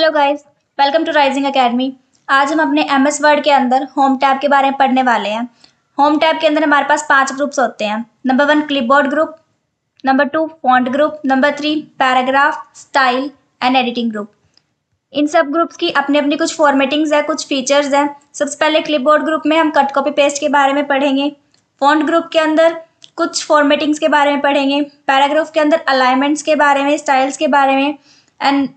Hello guys, welcome to Rising Academy. आज हम अपने एमएस वर्ड के अंदर होम टैब के बारे में पढ़ने वाले हैं। होम टैब के अंदर हमारे पास 5 ग्रुप्स होते हैं। Number 1 clipboard group, number 2 font group, number 3 paragraph, style and editing group. इन सब ग्रुप्स की अपनी अपनी कुछ फॉर्मेटिंग्स है, कुछ फीचर्स हैं। सबसे पहले क्लिपबोर्ड ग्रुप में हम कट कॉपी पेस्ट के बारे में पढ़ेंगे। फॉन्ट ग्रुप के अंदर कुछ फॉर्मेटिंग्स के बारे में पढ़ेंगे। पैराग्राफ के अंदर अलाइनमेंट्स के बारे में, स्टाइल्स के बारे में। एंड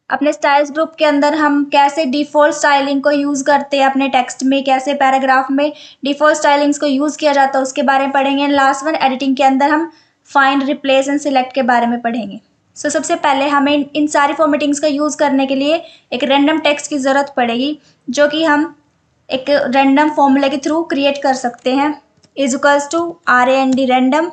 अपने स्टाइल्स ग्रुप के अंदर हम कैसे डिफ़ॉल्ट स्टाइलिंग को यूज़ करते हैं अपने टेक्स्ट में, कैसे पैराग्राफ में डिफ़ॉल्ट स्टाइलिंग्स को यूज़ किया जाता है उसके बारे में पढ़ेंगे। लास्ट वन एडिटिंग के अंदर हम फाइंड, रिप्लेस एंड सिलेक्ट के बारे में पढ़ेंगे। सबसे पहले हमें इन सारी फॉर्मेटिंग्स का यूज़ करने के लिए एक रैंडम टेक्स्ट की ज़रूरत पड़ेगी, जो कि हम एक रैंडम फॉर्मूला के थ्रू क्रिएट कर सकते हैं। Equals to RAND random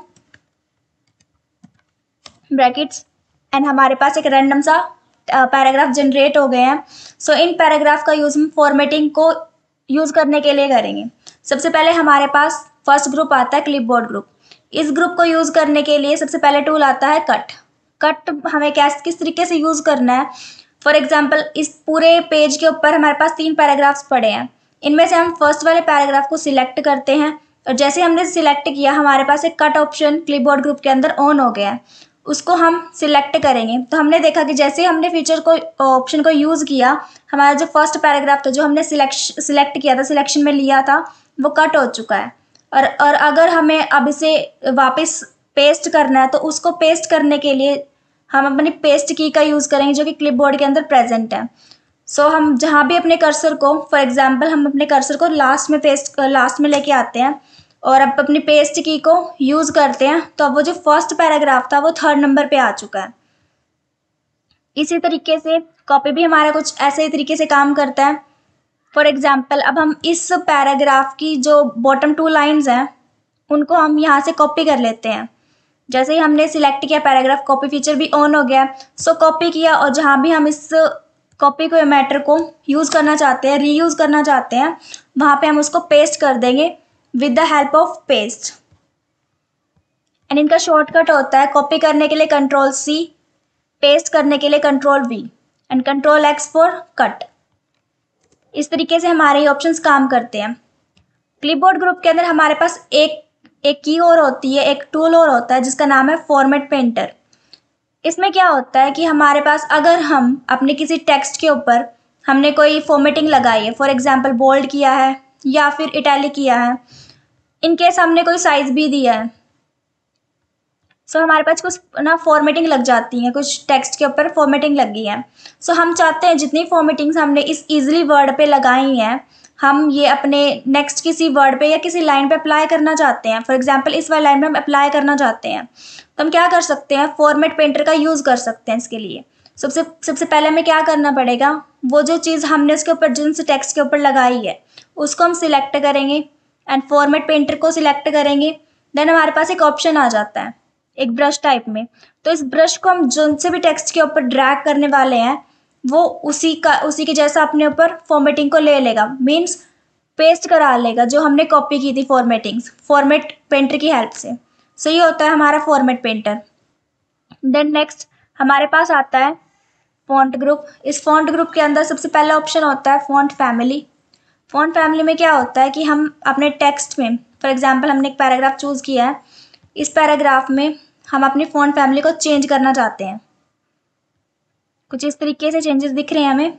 brackets, and हमारे पास एक रैंडम सा पैराग्राफ जनरेट हो गए हैं। इन पैराग्राफ का यूज़ हम फॉर्मेटिंग को यूज़ करने के लिए करेंगे। सबसे पहले हमारे पास फर्स्ट ग्रुप आता है क्लिपबोर्ड ग्रुप। इस ग्रुप को यूज़ करने के लिए सबसे पहले टूल आता है कट हमें किस तरीके से यूज़ करना है। फॉर एग्जाम्पल, इस पूरे पेज के ऊपर हमारे पास 3 पैराग्राफ्स पड़े हैं। इनमें से हम फर्स्ट वाले पैराग्राफ को सिलेक्ट करते हैं, और जैसे हमने सिलेक्ट किया हमारे पास एक कट ऑप्शन क्लिपबोर्ड ग्रुप के अंदर ऑन हो गया है। उसको हम सिलेक्ट करेंगे तो हमने देखा कि जैसे हमने फीचर को ऑप्शन को यूज़ किया, हमारा जो फर्स्ट पैराग्राफ था जो हमने सिलेक्ट किया था, सिलेक्शन में लिया था, वो कट हो चुका है। और अगर हमें अब इसे वापस पेस्ट करना है तो उसको पेस्ट करने के लिए हम अपनी पेस्ट की का यूज़ करेंगे, जो कि क्लिपबोर्ड के अंदर प्रेजेंट है। हम जहाँ भी अपने कर्सर को, फॉर एग्जाम्पल हम अपने कर्सर को लास्ट में लेके आते हैं और अब अपनी पेस्ट की को यूज़ करते हैं, तो अब वो जो फर्स्ट पैराग्राफ था वो 3rd नंबर पे आ चुका है। इसी तरीके से कॉपी भी हमारा कुछ ऐसे ही तरीके से काम करता है। फॉर एग्जाम्पल, अब हम इस पैराग्राफ की जो बॉटम 2 लाइन्स हैं उनको हम यहाँ से कॉपी कर लेते हैं। जैसे ही हमने सिलेक्ट किया पैराग्राफ, कॉपी फीचर भी ऑन हो गया। कॉपी किया, और जहाँ भी हम इस कॉपी को, मैटर को यूज़ करना चाहते हैं, रीयूज़ करना चाहते हैं, वहाँ पे हम उसको पेस्ट कर देंगे with the help of paste. And इनका शॉर्टकट होता है कॉपी करने के लिए Ctrl+C, पेस्ट करने के लिए Ctrl+V and Ctrl+X for cut. इस तरीके से हमारे ऑप्शंस काम करते हैं। क्लिपबोर्ड ग्रुप के अंदर हमारे पास एक की और होती है, एक टूल और होता है जिसका नाम है फॉर्मेट पेंटर। इसमें क्या होता है कि हमारे पास अगर हम अपने किसी टेक्स्ट के ऊपर हमने कोई फॉर्मेटिंग लगाई है, फॉर एग्जाम्पल बोल्ड किया है या फिर इटैलिक किया है, इनकेस हमने कोई साइज भी दिया है, हमारे पास कुछ ना फॉर्मेटिंग लग जाती है, कुछ टेक्स्ट के ऊपर फॉर्मेटिंग लग गई है। हम चाहते हैं जितनी फॉर्मेटिंग्स हमने इस ईजिली वर्ड पे लगाई हैं, हम ये अपने नेक्स्ट किसी वर्ड पे या किसी लाइन पे अप्लाई करना चाहते हैं। फॉर एग्जाम्पल, इस वाली लाइन पे हम अप्लाई करना चाहते हैं, तो हम क्या कर सकते हैं, फॉर्मेट पेंटर का यूज़ कर सकते हैं इसके लिए। सबसे पहले हमें क्या करना पड़ेगा, वो जो चीज़ हमने उसके ऊपर, जिन टेक्स्ट के ऊपर लगाई है, उसको हम सिलेक्ट करेंगे एंड फॉर्मेट पेंटर को सिलेक्ट करेंगे। देन हमारे पास एक ऑप्शन आ जाता है एक ब्रश टाइप में। तो इस ब्रश को हम जिन से भी टेक्स्ट के ऊपर ड्रैग करने वाले हैं, वो उसी के जैसा अपने ऊपर फॉर्मेटिंग को ले लेगा, मीन्स पेस्ट करा लेगा जो हमने कॉपी की थी फॉर्मेटिंग्स, फॉर्मेट पेंटर की हेल्प से। ये होता है हमारा फॉर्मेट पेंटर। देन नेक्स्ट हमारे पास आता है फॉन्ट ग्रुप। इस फॉन्ट ग्रुप के अंदर सबसे पहला ऑप्शन होता है फॉन्ट फैमिली। फॉन्ट फैमिली में क्या होता है कि हम अपने टेक्स्ट में, फॉर एग्जाम्पल हमने एक पैराग्राफ चूज़ किया है, इस पैराग्राफ में हम अपनी फॉन्ट फैमिली को चेंज करना चाहते हैं। कुछ इस तरीके से चेंजेस दिख रहे हैं हमें,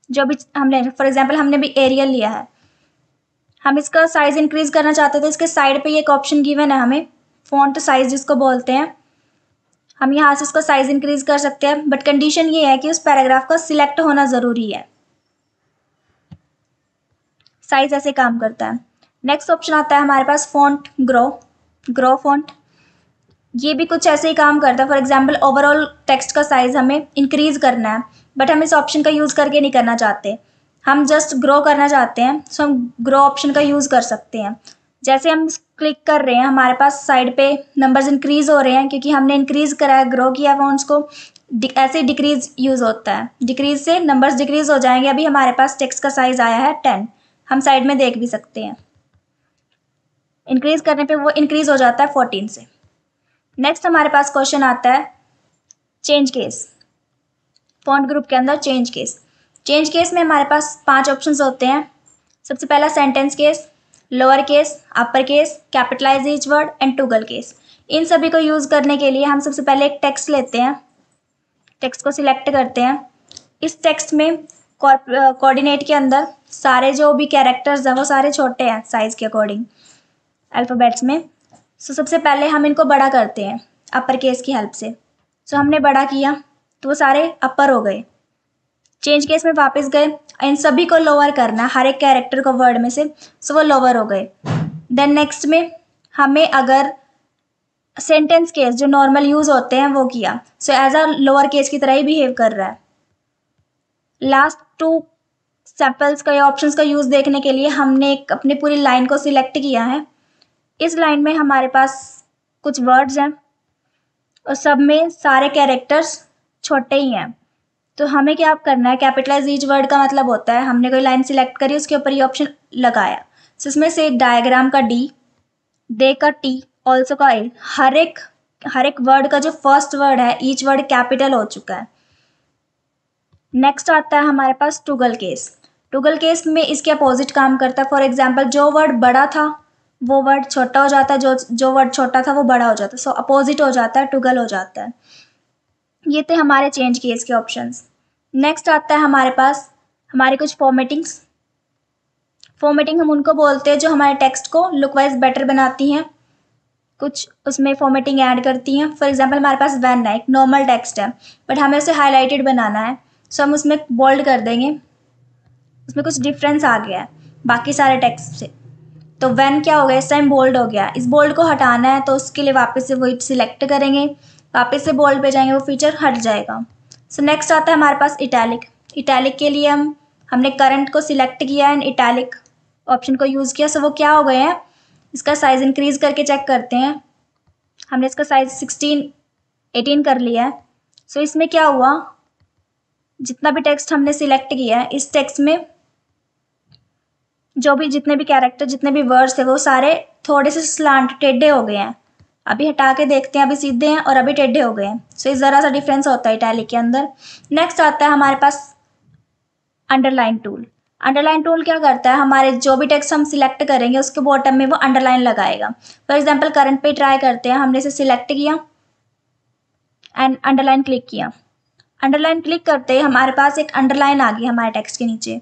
जो भी हमने, फॉर एग्जाम्पल हमने भी एरियल लिया है, हम इसका साइज इंक्रीज करना चाहते हैं, तो इसके साइड पे एक ऑप्शन गिवन है हमें, फॉन्ट साइज जिसको बोलते हैं। हम यहाँ से उसका साइज इंक्रीज कर सकते हैं, बट कंडीशन ये है कि उस पैराग्राफ का सिलेक्ट होना ज़रूरी है। साइज ऐसे काम करता है। नेक्स्ट ऑप्शन आता है हमारे पास फॉन्ट ग्रो फॉन्ट। ये भी कुछ ऐसे ही काम करता है। फॉर एग्जाम्पल, ओवरऑल टेक्स्ट का साइज हमें इंक्रीज करना है, बट हम इस ऑप्शन का यूज़ करके नहीं करना चाहते, हम जस्ट ग्रो करना चाहते हैं। हम ग्रो ऑप्शन का यूज़ कर सकते हैं। जैसे हम क्लिक कर रहे हैं, हमारे पास साइड पे नंबर्स इंक्रीज हो रहे हैं क्योंकि हमने इंक्रीज करा है, ग्रो किया फॉन्ट्स को। ऐसे डिक्रीज यूज़ होता है, डिक्रीज से नंबर्स डिक्रीज हो जाएंगे। अभी हमारे पास टेक्स्ट का साइज आया है 10, हम साइड में देख भी सकते हैं। इंक्रीज करने पे वो इंक्रीज हो जाता है 14 से। नेक्स्ट हमारे पास क्वेश्चन आता है चेंज केस। फॉन्ट ग्रुप के अंदर चेंज केस। चेंज केस में हमारे पास 5 ऑप्शंस होते हैं। सबसे पहला sentence case, lower case, upper case, capitalise each word and toggle case. इन सभी को यूज़ करने के लिए हम सबसे पहले एक टेक्स्ट लेते हैं, टेक्स्ट को सिलेक्ट करते हैं। इस टेक्स्ट में कोऑर्डिनेट के अंदर सारे जो भी कैरेक्टर्स हैं वो सारे छोटे हैं साइज के अकॉर्डिंग अल्फ़ाबेट्स में। सो सबसे पहले हम इनको बड़ा करते हैं अपर केस की हेल्प से। सो हमने बड़ा किया तो वो सारे अपर हो गए। चेंज केस में वापस गए, इन सभी को लोअर करना है, हर एक कैरेक्टर को वर्ड में से, सो वो लोअर हो गए। देन नेक्स्ट में हमें अगर सेंटेंस केस जो नॉर्मल यूज़ होते हैं वो किया, so as a lower case की तरह ही बिहेव कर रहा है। लास्ट 2 सैम्पल्स का या ऑप्शंस का यूज़ देखने के लिए हमने एक अपनी पूरी लाइन को सिलेक्ट किया है। इस लाइन में हमारे पास कुछ वर्ड्स हैं और सब में सारे कैरेक्टर्स छोटे ही हैं। तो हमें क्या करना है, कैपिटलाइज ईच वर्ड का मतलब होता है हमने कोई लाइन सिलेक्ट करी, उसके ऊपर ये ऑप्शन लगाया। सो इसमें से डायग्राम का डी, दे का टी, ऑल्सो का ए, हर एक वर्ड का जो फर्स्ट वर्ड है ईच वर्ड कैपिटल हो चुका है। नेक्स्ट आता है हमारे पास टॉगल केस। टॉगल केस में इसके अपोजिट काम करता है। फॉर एग्जाम्पल जो वर्ड बड़ा था वो वर्ड छोटा हो जाता है, जो वर्ड छोटा था वो बड़ा हो जाता है। सो अपोजिट हो जाता है, टॉगल हो जाता है। ये थे हमारे चेंज केस के ऑप्शंस। नेक्स्ट आता है हमारे पास हमारी कुछ फॉर्मेटिंग्स। फॉर्मेटिंग हम उनको बोलते हैं जो हमारे टेक्स्ट को लुक वाइज बेटर बनाती हैं, कुछ उसमें फॉर्मेटिंग ऐड करती हैं। फॉर एग्जांपल हमारे पास वैन है, एक नॉर्मल टेक्स्ट है बट हमें उसे हाईलाइटेड बनाना है, सो हम उसमें बोल्ड कर देंगे, उसमें कुछ डिफरेंस आ गया है बाकी सारे टेक्स्ट से, तो वैन क्या हो गया, इस टाइम बोल्ड हो गया। इस बोल्ड को हटाना है तो उसके लिए वापस से वही सिलेक्ट करेंगे, वापस से बोल्ड पे जाएंगे, वो फीचर हट जाएगा। सो नेक्स्ट आता है हमारे पास इटैलिक। इटैलिक के लिए हमने करंट को सिलेक्ट किया एंड इटैलिक ऑप्शन को यूज़ किया। सो वो क्या हो गए हैं, इसका साइज़ इंक्रीज करके चेक करते हैं। हमने इसका साइज़ 18 कर लिया है। सो इसमें क्या हुआ, जितना भी टेक्स्ट हमने सिलेक्ट किया है इस टेक्स्ट में जो भी जितने भी कैरेक्टर जितने भी वर्ड्स थे वो सारे थोड़े से स्लांट टेढ़े हो गए हैं। अभी हटा के देखते हैं, अभी सीधे हैं और अभी टेढ़े हो गए हैं। सो इस ज़रा सा डिफरेंस होता है इटैलिक के अंदर। नेक्स्ट आता है हमारे पास अंडरलाइन टूल। अंडरलाइन टूल क्या करता है, हमारे जो भी टेक्स्ट हम सिलेक्ट करेंगे उसके बॉटम में वो अंडरलाइन लगाएगा। फॉर एग्जांपल करंट पे ट्राई करते हैं, हमने इसे सिलेक्ट किया एंड अंडरलाइन क्लिक किया। अंडरलाइन क्लिक करते ही हमारे पास एक अंडरलाइन आ गई हमारे टेक्स्ट के नीचे।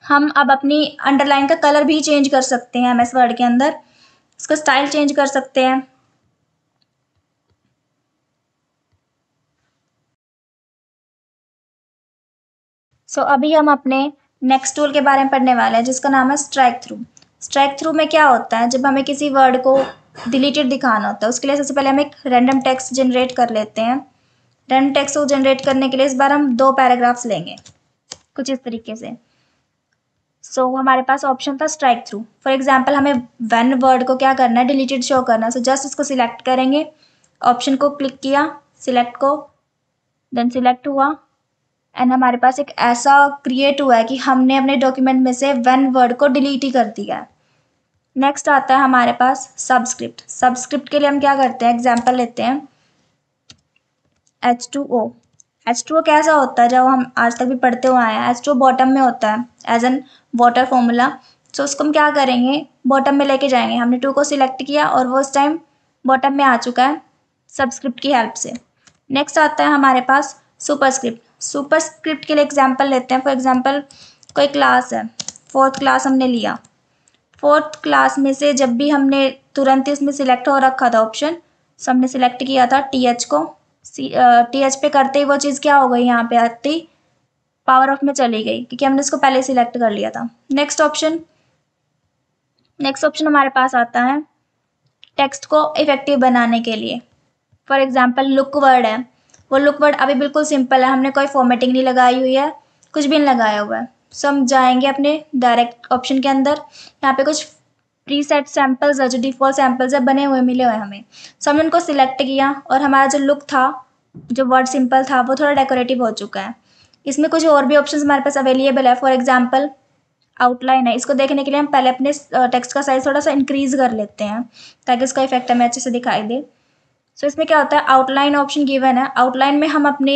हम अब अपनी अंडरलाइन का कलर भी चेंज कर सकते हैं एमएस वर्ड के अंदर, इसका स्टाइल चेंज कर सकते हैं। सो अभी हम अपने नेक्स्ट टूल के बारे में पढ़ने वाले हैं जिसका नाम है स्ट्राइक थ्रू। स्ट्राइक थ्रू में क्या होता है, जब हमें किसी वर्ड को डिलीटेड दिखाना होता है उसके लिए सबसे पहले हम एक रैंडम टेक्स्ट जनरेट कर लेते हैं। रैंडम टेक्स्ट को जनरेट करने के लिए इस बार हम 2 पैराग्राफ्स लेंगे कुछ इस तरीके से। सो हमारे पास ऑप्शन था स्ट्राइक थ्रू। फॉर एग्जाम्पल हमें वन वर्ड को क्या करना है, डिलीटेड शो करना है। सो जस्ट उसको सिलेक्ट करेंगे, ऑप्शन को क्लिक किया, सिलेक्ट को, देन सिलेक्ट हुआ एंड हमारे पास एक ऐसा क्रिएट हुआ है कि हमने अपने डॉक्यूमेंट में से वन वर्ड को डिलीट ही कर दिया है। नेक्स्ट आता है हमारे पास सबस्क्रिप्ट। सबस्क्रिप्ट के लिए हम क्या करते हैं, एग्जाम्पल लेते हैं H2O। H2O कैसा होता है, जब हम आज तक भी पढ़ते हुए आए हैं, H2O बॉटम में होता है एज एन वाटर फॉर्मूला। सो उसको हम क्या करेंगे, बॉटम में लेके जाएंगे। हमने 2 को सिलेक्ट किया और वो उस टाइम बॉटम में आ चुका है सबस्क्रिप्ट की हेल्प से। नेक्स्ट आता है हमारे पास सुपरस्क्रिप्ट। सुपरस्क्रिप्ट के लिए एग्जाम्पल लेते हैं। फॉर एग्जाम्पल कोई क्लास है, 4th क्लास हमने लिया। 4th क्लास में से जब भी हमने तुरंत ही उसमें सिलेक्ट हो रखा था ऑप्शन, सो हमने सिलेक्ट किया था TH को। TH पे करते ही वो चीज़ क्या हो गई, यहाँ पे आती पावर ऑफ में चली गई क्योंकि हमने इसको पहले सिलेक्ट कर लिया था। नेक्स्ट ऑप्शन हमारे पास आता है टेक्स्ट को इफेक्टिव बनाने के लिए। फॉर एग्जाम्पल लुक वर्ड है, वो लुक वर्ड अभी बिल्कुल सिंपल है, हमने कोई फॉर्मेटिंग नहीं लगाई हुई है, कुछ भी नहीं लगाया हुआ है। सो हम जाएंगे अपने डायरेक्ट ऑप्शन के अंदर, यहाँ पे कुछ प्रीसेट सैम्पल्स है, जो डिफ़ॉल्ट सैम्पल्स है बने हुए मिले हुए हमें। सो हमने उनको सिलेक्ट किया और हमारा जो लुक था, जो वर्ड सिंपल था, वो थोड़ा डेकोरेटिव हो चुका है। इसमें कुछ और भी ऑप्शंस हमारे पास अवेलेबल है। फॉर एग्जाम्पल आउटलाइन है, इसको देखने के लिए हम पहले अपने टेक्स्ट का साइज़ थोड़ा सा इंक्रीज़ कर लेते हैं ताकि इसका इफेक्ट हमें अच्छे से दिखाई दे। सो इसमें क्या होता है, आउटलाइन ऑप्शन गिवन है। आउटलाइन में हम अपने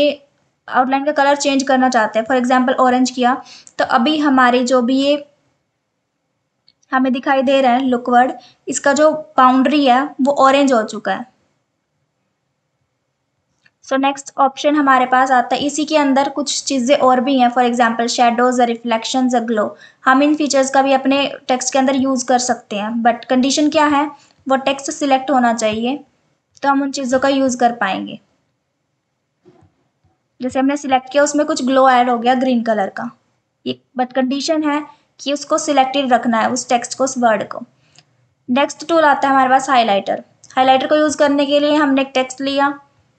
आउटलाइन का कलर चेंज करना चाहते हैं, फॉर एग्जांपल ऑरेंज किया, तो अभी हमारी जो भी ये हमें दिखाई दे रहा है लुक वर्ड, इसका जो बाउंड्री है वो ऑरेंज हो चुका है। सो नेक्स्ट ऑप्शन हमारे पास आता है, इसी के अंदर कुछ चीज़ें और भी हैं, for example shadows, reflections, glow. हम इन फीचर्स का भी अपने टेक्स्ट के अंदर यूज़ कर सकते हैं, बट कंडीशन क्या है, वो टेक्स्ट सिलेक्ट होना चाहिए, तो हम उन चीज़ों का यूज़ कर पाएंगे। जैसे हमने सिलेक्ट किया, उसमें कुछ ग्लो ऐड हो गया ग्रीन कलर का, ये बट कंडीशन है कि उसको सिलेक्टेड रखना है, उस टेक्स्ट को, उस वर्ड को। नेक्स्ट टूल आता है हमारे पास हाइलाइटर। हाइलाइटर को यूज़ करने के लिए हमने एक टेक्स्ट लिया,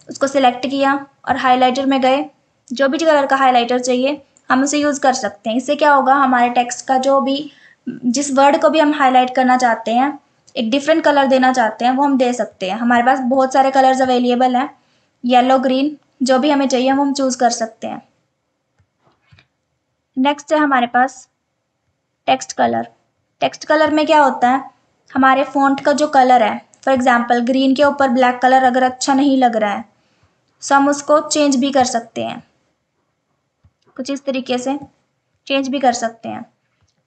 उसको सिलेक्ट किया और हाइलाइटर में गए, जो भी कलर का हाइलाइटर चाहिए हम उसे यूज़ कर सकते हैं। इससे क्या होगा, हमारे टेक्स्ट का जो भी, जिस वर्ड को भी हम हाईलाइट करना चाहते हैं, एक डिफरेंट कलर देना चाहते हैं, वो हम दे सकते हैं। हमारे पास बहुत सारे कलर्स अवेलेबल हैं, येलो, ग्रीन, जो भी हमें चाहिए हम चूज़ कर सकते हैं। नेक्स्ट है हमारे पास टेक्स्ट कलर। टेक्स्ट कलर में क्या होता है, हमारे फ़ॉन्ट का जो कलर है, फॉर एग्जांपल ग्रीन के ऊपर ब्लैक कलर अगर अच्छा नहीं लग रहा है, सो हम उसको चेंज भी कर सकते हैं, कुछ इस तरीके से चेंज भी कर सकते हैं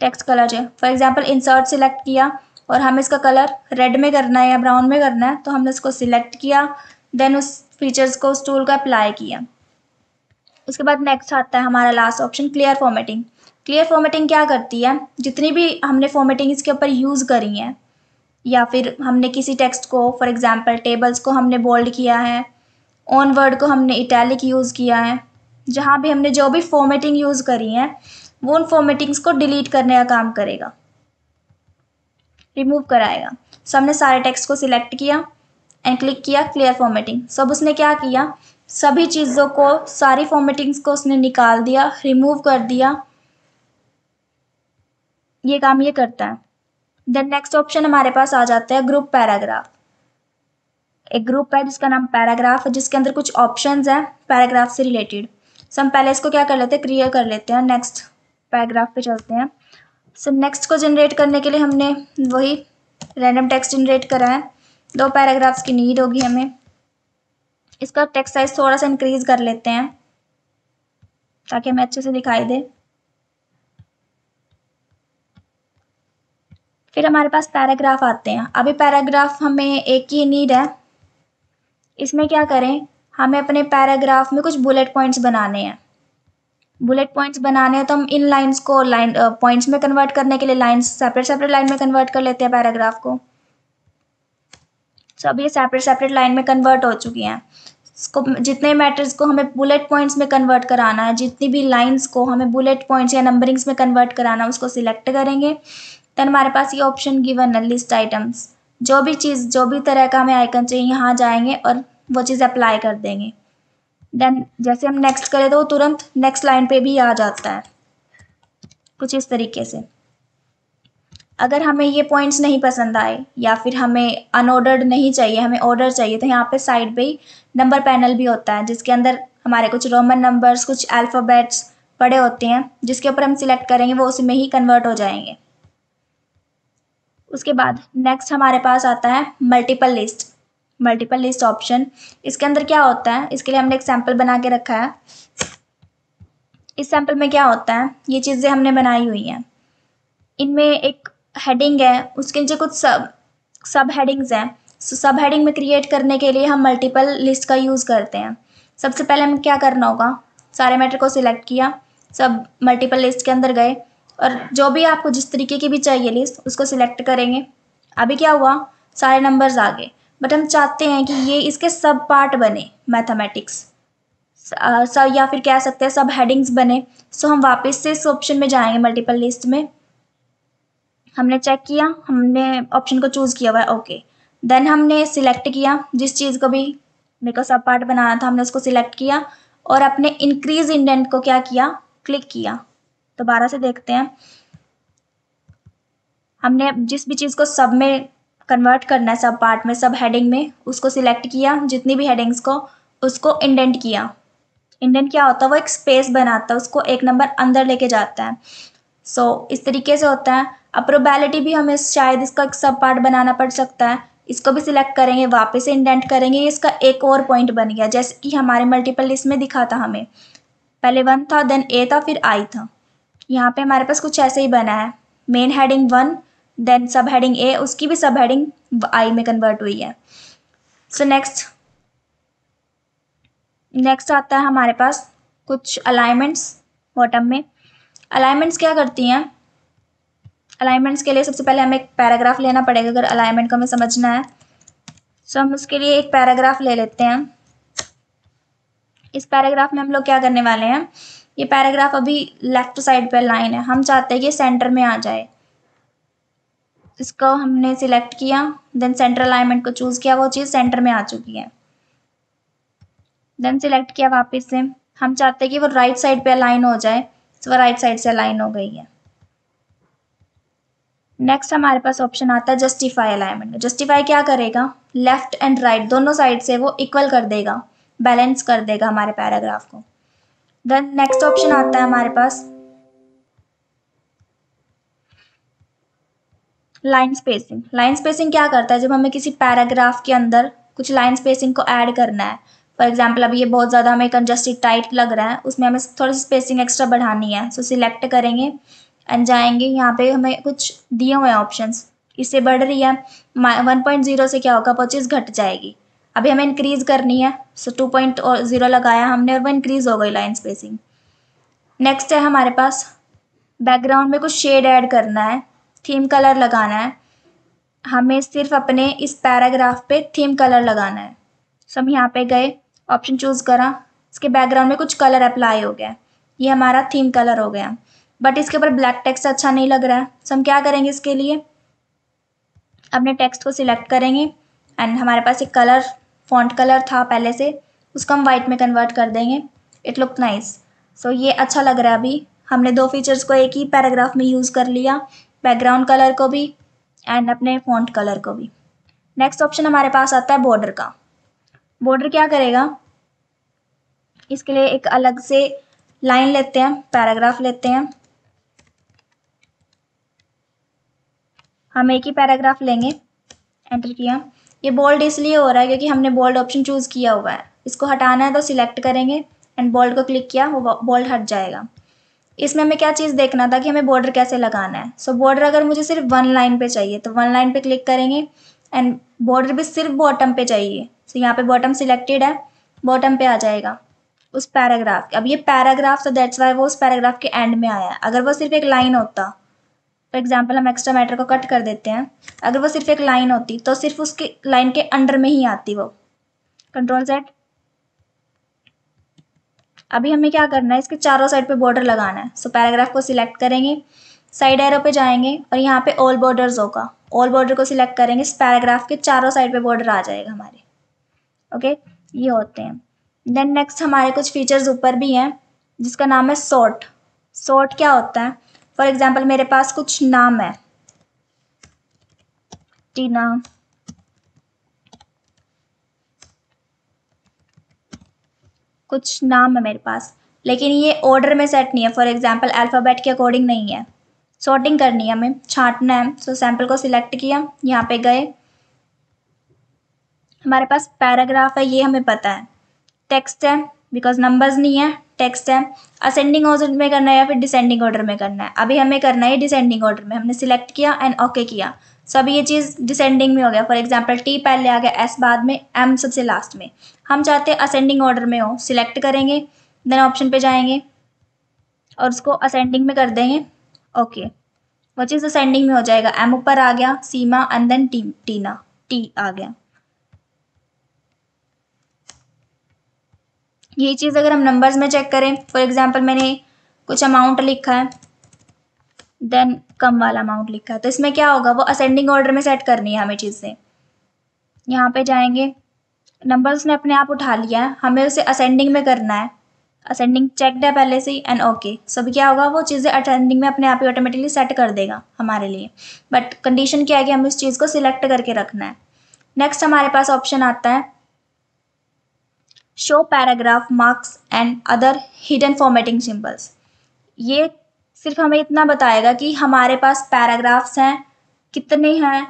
टेक्स्ट कलर जो, फॉर एग्जांपल इंसर्ट सिलेक्ट किया और हमें इसका कलर रेड में करना है या ब्राउन में करना है, तो हमने इसको सिलेक्ट किया, देन उस फीचर्स को, उस टूल को अप्लाई किया। उसके बाद नेक्स्ट आता है हमारा last option, clear formatting. Clear formatting क्या करती है, जितनी भी हमने फॉर्मेटिंग इसके ऊपर यूज़ करी है, या फिर हमने किसी टेक्स्ट को, फॉर एग्जांपल टेबल्स को हमने बोल्ड किया है, ऑन वर्ड को हमने इटैलिक यूज़ किया है, जहाँ भी हमने जो भी फॉर्मेटिंग यूज़ करी है, वो उन फॉर्मेटिंग्स को डिलीट करने का काम करेगा, रिमूव कराएगा। सो हमने सारे टेक्स्ट को सिलेक्ट किया एंड क्लिक किया क्लियर फॉर्मेटिंग। सो अब उसने क्या किया, सभी चीज़ों को, सारी फॉर्मेटिंग्स को उसने निकाल दिया, रिमूव कर दिया, ये काम ये करता है। देन नेक्स्ट ऑप्शन हमारे पास आ जाता है ग्रुप पैराग्राफ। एक ग्रुप है जिसका नाम पैराग्राफ है, जिसके अंदर कुछ ऑप्शंस हैं पैराग्राफ से रिलेटेड। सो हम पहले इसको क्या कर लेते हैं, क्लियर कर लेते हैं, नेक्स्ट पैराग्राफ पे चलते हैं। सो नेक्स्ट को जनरेट करने के लिए हमने वही रैंडम टेक्स्ट जनरेट करा है, 2 पैराग्राफ्स की नीड होगी हमें। इसका टेक्स्ट साइज थोड़ा सा इंक्रीज कर लेते हैं ताकि हमें अच्छे से दिखाई दे। फिर हमारे पास पैराग्राफ आते हैं। अभी पैराग्राफ हमें एक ही नीड है, इसमें क्या करें, हमें अपने पैराग्राफ में कुछ बुलेट पॉइंट्स बनाने हैं। बुलेट पॉइंट्स बनाने हैं तो हम इन लाइंस को लाइन पॉइंट्स में कन्वर्ट करने के लिए लाइंस सेपरेट सेपरेट लाइन में कन्वर्ट कर लेते हैं पैराग्राफ को। तो अब ये सेपरेट सेपरेट लाइन में कन्वर्ट हो चुकी हैं। इसको, जितने मैटर्स को हमें बुलेट पॉइंट्स में कन्वर्ट कराना है, जितनी भी लाइंस को हमें बुलेट पॉइंट्स या नंबरिंग्स में कन्वर्ट कराना है, उसको सिलेक्ट करेंगे। देन हमारे पास ये ऑप्शन गिवन है, लिस्ट आइटम्स। जो भी चीज़, जो भी तरह का हमें आइकन चाहिए, यहाँ जाएंगे और वो चीज़ अप्लाई कर देंगे। देन जैसे हम नेक्स्ट करें तो वो तुरंत नेक्स्ट लाइन पे भी आ जाता है, कुछ इस तरीके से। अगर हमें ये पॉइंट्स नहीं पसंद आए या फिर हमें अनऑर्डर्ड नहीं चाहिए, हमें ऑर्डर चाहिए, तो यहाँ पे साइड पे ही नंबर पैनल भी होता है, जिसके अंदर हमारे कुछ रोमन नंबर्स, कुछ अल्फ़ाबेट्स पड़े होते हैं, जिसके ऊपर हम सिलेक्ट करेंगे वो उसमें ही कन्वर्ट हो जाएंगे। उसके बाद नेक्स्ट हमारे पास आता है multiple list. Multiple list option, इसके अंदर क्या होता है, इसके लिए हमने एक सैम्पल बना के रखा है। इस सैम्पल में क्या होता है, ये चीज़ें हमने बनाई हुई हैं, इनमें एक हेडिंग है, उसके नीचे कुछ सब हेडिंग्स हैं। सब हेडिंग में क्रिएट करने के लिए हम मल्टीपल लिस्ट का यूज़ करते हैं। सबसे पहले हमें क्या करना होगा, सारे मैटर को सिलेक्ट किया, सब मल्टीपल लिस्ट के अंदर गए और जो भी आपको जिस तरीके की भी चाहिए लिस्ट, उसको सिलेक्ट करेंगे। अभी क्या हुआ, सारे नंबर्स आ गए, बट हम चाहते हैं कि ये इसके सब पार्ट बने, मैथमेटिक्स सब, या फिर कह सकते हैं सब हेडिंग्स बने। सो हम वापस से इस ऑप्शन में जाएंगे, मल्टीपल लिस्ट में हमने चेक किया, हमने ऑप्शन को चूज़ किया हुआ है, ओके। देन हमने सिलेक्ट किया, जिस चीज़ को भी मेरे को सब पार्ट बनाना था हमने उसको सिलेक्ट किया और अपने इंक्रीज इंडेंट को क्या किया, क्लिक किया। दोबारा से देखते हैं, हमने जिस भी चीज़ को सब में कन्वर्ट करना है, सब पार्ट में, सब हेडिंग में, उसको सिलेक्ट किया, जितनी भी हेडिंग्स को, उसको इंडेंट किया। इंडेंट क्या होता है, वो एक स्पेस बनाता है, उसको एक नंबर अंदर लेके जाता है। सो इस तरीके से होता है। अब प्रोबेबिलिटी भी हमें शायद इसका एक सब पार्ट बनाना पड़ सकता है, इसको भी सिलेक्ट करेंगे, वापस से इंडेंट करेंगे, इसका एक और पॉइंट बन गया, जैसे कि हमारे मल्टीपल लिस्ट में दिखा था हमें, पहले 1 था, देन ए था, फिर आई था। यहाँ पे हमारे पास कुछ ऐसे ही बना है, मेन हेडिंग 1, देन सब हेडिंग ए, उसकी भी सब हेडिंग आई में कन्वर्ट हुई है। सो नेक्स्ट आता है हमारे पास कुछ अलाइनमेंट्स बॉटम में। अलाइनमेंट्स क्या करती हैं? अलाइनमेंट्स के लिए सबसे पहले हमें एक पैराग्राफ लेना पड़ेगा अगर अलाइनमेंट को हमें समझना है। सो हम उसके लिए एक पैराग्राफ ले लेते हैं। इस पैराग्राफ में हम लोग क्या करने वाले हैं, ये पैराग्राफ अभी लेफ्ट साइड पे लाइन है, हम चाहते हैं कि सेंटर में आ जाए। इसको हमने सिलेक्ट किया, देन सेंटर अलाइनमेंट को चूज किया, वो चीज़ सेंटर में आ चुकी है। देन सिलेक्ट किया वापस से, हम चाहते हैं कि वो राइट साइड पे अलाइन हो जाए, तो वो राइट साइड से अलाइन हो गई है। नेक्स्ट हमारे पास ऑप्शन आता है जस्टिफाई अलाइनमेंट। जस्टिफाई क्या करेगा, लेफ्ट एंड राइट दोनों साइड से वो इक्वल कर देगा, बैलेंस कर देगा हमारे पैराग्राफ को। देन नेक्स्ट ऑप्शन आता है हमारे पास लाइन स्पेसिंग। लाइन स्पेसिंग क्या करता है, जब हमें किसी पैराग्राफ के अंदर कुछ लाइन स्पेसिंग को ऐड करना है, फॉर एग्जाम्पल अभी ये बहुत ज़्यादा हमें कंजस्टेड टाइट लग रहा है, उसमें हमें थोड़ी सी स्पेसिंग एक्स्ट्रा बढ़ानी है। सो सिलेक्ट करेंगे एंड जाएंगे, यहाँ पे हमें कुछ दिए हुए हैं ऑप्शंस, इससे बढ़ रही है 1.0 से क्या होगा, वो चीज़ घट जाएगी। अभी हमें इंक्रीज़ करनी है, सो 2.0 लगाया हमने और वो इंक्रीज़ हो गई लाइन स्पेसिंग। नेक्स्ट है हमारे पास बैकग्राउंड में कुछ शेड ऐड करना है, थीम कलर लगाना है, हमें सिर्फ अपने इस पैराग्राफ पे थीम कलर लगाना है। सो हम यहाँ पे गए, ऑप्शन चूज़ करा, इसके बैकग्राउंड में कुछ कलर अप्लाई हो गया, ये हमारा थीम कलर हो गया, बट इसके ऊपर ब्लैक टेक्स्ट अच्छा नहीं लग रहा है। सो हम क्या करेंगे, इसके लिए अपने टेक्स्ट को सिलेक्ट करेंगे एंड हमारे पास एक कलर फॉन्ट कलर था पहले से, उसको हम वाइट में कन्वर्ट कर देंगे। It look nice. सो ये अच्छा लग रहा है। अभी हमने दो फीचर्स को एक ही पैराग्राफ में यूज़ कर लिया, बैकग्राउंड कलर को भी एंड अपने फॉन्ट कलर को भी। नेक्स्ट ऑप्शन हमारे पास आता है बॉर्डर का। बॉर्डर क्या करेगा, इसके लिए एक अलग से लाइन लेते हैं, पैराग्राफ लेते हैं, हम एक ही पैराग्राफ लेंगे, एंटर किया। ये बोल्ड इसलिए हो रहा है क्योंकि हमने बोल्ड ऑप्शन चूज़ किया हुआ है, इसको हटाना है तो सिलेक्ट करेंगे एंड बोल्ड को क्लिक किया, वो बोल्ड हट जाएगा। इसमें हमें क्या चीज़ देखना था कि हमें बॉर्डर कैसे लगाना है। सो बॉर्डर अगर मुझे सिर्फ 1 लाइन पे चाहिए तो 1 लाइन पे क्लिक करेंगे एंड बॉर्डर भी सिर्फ बॉटम पे चाहिए, सो यहाँ पे बॉटम सिलेक्टेड है, बॉटम पे आ जाएगा उस पैराग्राफ। अब ये पैराग्राफ, तो दैट्स वाई वो उस पैराग्राफ के एंड में आया है। अगर वो सिर्फ एक लाइन होता, फॉर एग्जाम्पल हम एक्स्ट्रा मैटर को कट कर देते हैं, अगर वो सिर्फ एक लाइन होती तो सिर्फ उसके लाइन के अंडर में ही आती वो। Control Z। अभी हमें क्या करना है, इसके चारों साइड पे बॉर्डर लगाना है। सो पैराग्राफ को सिलेक्ट करेंगे, साइड एरो पे जाएंगे और यहाँ पे ऑल बॉर्डर्स होगा, ऑल बॉर्डर को सिलेक्ट करेंगे, इस पैराग्राफ के चारों साइड पे बॉर्डर आ जाएगा हमारे। ओके, ये होते हैं। देन नेक्स्ट हमारे कुछ फीचर्स ऊपर भी हैं जिसका नाम है सॉर्ट। सॉर्ट क्या होता है, फॉर एग्जाम्पल मेरे पास कुछ नाम है, टीना, कुछ नाम है मेरे पास, लेकिन ये ऑर्डर में सेट नहीं है, फॉर एग्जाम्पल अल्फ़ाबेट के अकॉर्डिंग नहीं है। सॉर्टिंग करनी है हमें, छांटना है। सो सैम्पल को सिलेक्ट किया, यहाँ पे गए, हमारे पास पैराग्राफ है, ये हमें पता है, टेक्स्ट है बिकॉज नंबर्स नहीं है, टेक्स्ट है। असेंडिंग ऑर्डर में करना है या फिर डिसेंडिंग ऑर्डर में करना है, अभी हमें करना है डिसेंडिंग ऑर्डर में। हमने सिलेक्ट किया एंड ओके किया, सो अभी ये चीज़ डिसेंडिंग में हो गया। फॉर एग्जाम्पल टी पहले आ गया, एस बाद में, एम सबसे लास्ट में। हम चाहते हैं असेंडिंग ऑर्डर में हो, सिलेक्ट करेंगे, देन ऑप्शन पे जाएंगे और उसको असेंडिंग में कर देंगे। ओके, वो चीज़ असेंडिंग में हो जाएगा, एम ऊपर आ गया, सीमा एंड देन टीना, टी आ गया। ये चीज़ अगर हम नंबर्स में चेक करें, फॉर एग्जांपल मैंने कुछ अमाउंट लिखा है, देन कम वाला अमाउंट लिखा है, तो इसमें क्या होगा, वो असेंडिंग ऑर्डर में सेट करनी है हमें चीज़ें। यहाँ पे जाएंगे, नंबर्स ने अपने आप उठा लिया है, हमें उसे असेंडिंग में करना है, असेंडिंग चेकड है पहले से ही एंड ओके। सो क्या होगा, वो चीज़ें असेंडिंग में अपने आप ही ऑटोमेटिकली सेट कर देगा हमारे लिए, बट कंडीशन क्या है कि हमें उस चीज़ को सिलेक्ट करके रखना है। नेक्स्ट हमारे पास ऑप्शन आता है show paragraph marks and other hidden formatting symbols. ये सिर्फ हमें इतना बताएगा कि हमारे पास पैराग्राफ्स हैं, कितने हैं,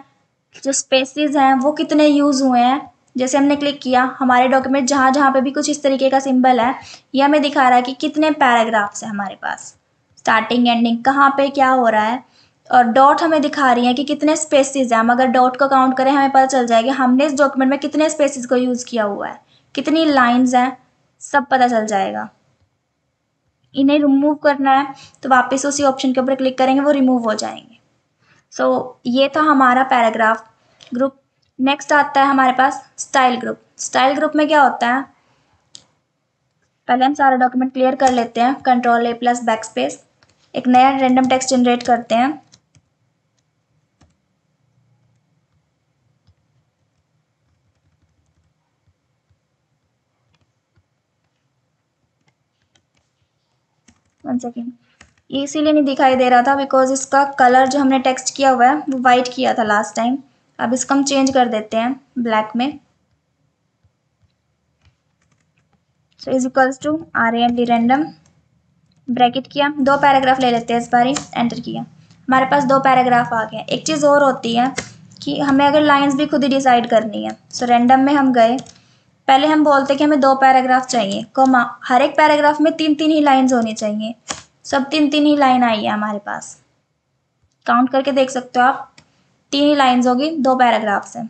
जो स्पेसेस हैं वो कितने यूज़ हुए हैं। जैसे हमने क्लिक किया, हमारे डॉक्यूमेंट जहाँ जहाँ पे भी कुछ इस तरीके का सिंबल है, ये हमें दिखा रहा है कि कितने पैराग्राफ्स हैं हमारे पास, स्टार्टिंग एंडिंग कहाँ पे क्या हो रहा है। और डॉट हमें दिखा रही है कि कितने स्पेसेस हैं। हम अगर डॉट को काउंट करें हमें पता चल जाएगा हमने इस डॉक्यूमेंट में कितने स्पेसेस को यूज़ किया हुआ है, कितनी लाइन्स हैं, सब पता चल जाएगा। इन्हें रिमूव करना है तो वापस उसी ऑप्शन के ऊपर क्लिक करेंगे, वो रिमूव हो जाएंगे। ये था हमारा पैराग्राफ ग्रुप। नेक्स्ट आता है हमारे पास स्टाइल ग्रुप। स्टाइल ग्रुप में क्या होता है, पहले हम सारा डॉक्यूमेंट क्लियर कर लेते हैं, Ctrl+A+Backspace, एक नया रैंडम टेक्स्ट जनरेट करते हैं। वन सेकेंड, ये इसीलिए नहीं दिखाई दे रहा था बिकॉज इसका कलर जो हमने टेक्स्ट किया हुआ है वो वाइट किया था लास्ट टाइम। अब इसको हम चेंज कर देते हैं ब्लैक में। So is equals to RAND random, bracket किया, 2 पैराग्राफ ले लेते हैं इस बार ही, एंटर किया, हमारे पास 2 पैराग्राफ आ गए। एक चीज़ और होती है कि हमें अगर लाइंस भी खुद ही डिसाइड करनी है। सो रैंडम में हम गए, पहले हम बोलते कि हमें 2 पैराग्राफ चाहिए, कोमा हर एक पैराग्राफ में 3-3 ही लाइन्स होनी चाहिए। सब 3-3 ही लाइन आई है हमारे पास, काउंट करके देख सकते हो आप, 3 ही लाइन्स होगी 2 पैराग्राफ से।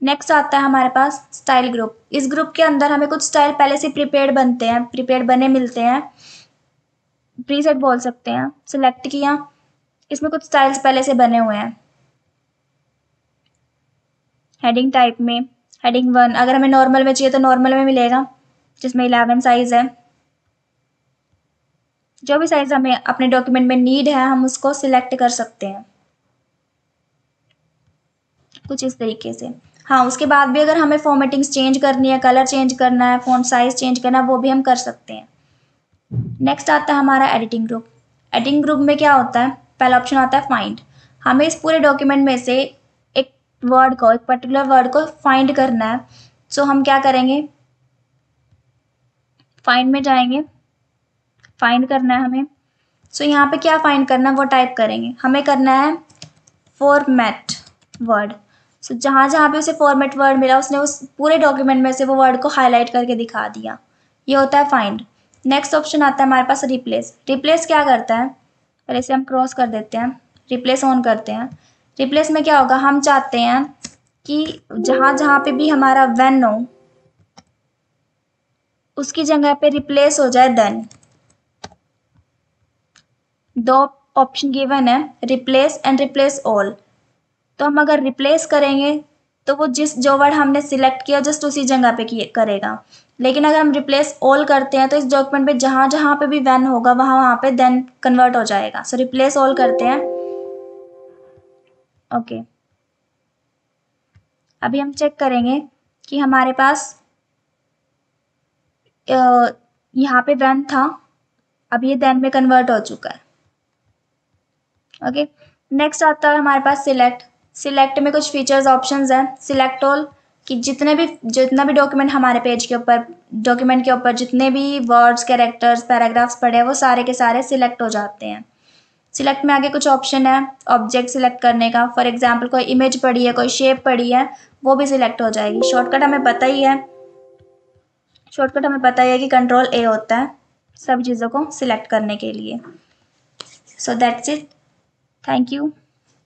नेक्स्ट आता है हमारे पास स्टाइल ग्रुप। इस ग्रुप के अंदर हमें कुछ स्टाइल पहले से प्रिपेयर्ड बनते हैं, प्रिपेयर्ड बने मिलते हैं, प्रीसेट बोल सकते हैं। सिलेक्ट किया, इसमें कुछ स्टाइल्स पहले से बने हुए हैं। हेडिंग टाइप में हेडिंग 1, अगर हमें नॉर्मल में चाहिए तो नॉर्मल में मिलेगा, जिसमें 11 साइज है। जो भी साइज हमें अपने डॉक्यूमेंट में नीड है हम उसको सिलेक्ट कर सकते हैं, कुछ इस तरीके से। हाँ, उसके बाद भी अगर हमें फॉर्मेटिंग्स चेंज करनी है, कलर चेंज करना है, फॉन्ट साइज चेंज करना है, वो भी हम कर सकते हैं। नेक्स्ट आता है हमारा एडिटिंग ग्रुप। एडिटिंग ग्रुप में क्या होता है, पहला ऑप्शन आता है फाइंड। हमें इस पूरे डॉक्यूमेंट में से एक वर्ड को, एक पर्टिकुलर वर्ड को फाइंड करना है। सो हम क्या करेंगे, फाइंड में जाएंगे, फाइंड करना है हमें। सो यहाँ पे क्या फाइंड करना है वो टाइप करेंगे, हमें करना है फॉर्मेट वर्ड। सो जहाँ जहाँ पे उसे फॉर्मेट वर्ड मिला उसने उस पूरे डॉक्यूमेंट में से वो वर्ड को हाईलाइट करके दिखा दिया, ये होता है फाइंड। नेक्स्ट ऑप्शन आता है हमारे पास रिप्लेस। रिप्लेस क्या करता है, पहले से हम क्रॉस कर देते हैं, रिप्लेस ऑन करते हैं। रिप्लेस में क्या होगा, हम चाहते हैं कि जहाँ जहाँ पे भी हमारा व्हेन हो उसकी जगह पे रिप्लेस हो जाए देन। 2 ऑप्शन गिवन है, रिप्लेस एंड रिप्लेस ऑल। तो हम अगर रिप्लेस करेंगे तो वो जो वर्ड हमने सिलेक्ट किया जस्ट उसी जगह पे करेगा। लेकिन अगर हम रिप्लेस ऑल करते हैं तो इस डॉक्यूमेंट पे जहाँ जहाँ पे भी व्हेन होगा वहाँ वहाँ पे देन कन्वर्ट हो जाएगा। सो रिप्लेस ऑल करते हैं। ओके, अभी हम चेक करेंगे कि हमारे पास यहाँ पे व्हेन था, अब ये देन में कन्वर्ट हो चुका है। ओके, नेक्स्ट आता है हमारे पास सिलेक्ट। सिलेक्ट में कुछ फीचर्स ऑप्शंस हैं, सिलेक्ट ऑल, कि जितना भी डॉक्यूमेंट हमारे पेज के ऊपर, डॉक्यूमेंट के ऊपर जितने भी वर्ड्स, कैरेक्टर्स, पैराग्राफ्स पड़े हैं वो सारे के सारे सिलेक्ट हो जाते हैं। सिलेक्ट में आगे कुछ ऑप्शन है ऑब्जेक्ट सिलेक्ट करने का, फॉर एग्जाम्पल कोई इमेज पड़ी है, कोई शेप पड़ी है, वो भी सिलेक्ट हो जाएगी। शॉर्टकट हमें पता ही है, कि Ctrl+A होता है सब चीज़ों को सिलेक्ट करने के लिए। So that's it, thank you.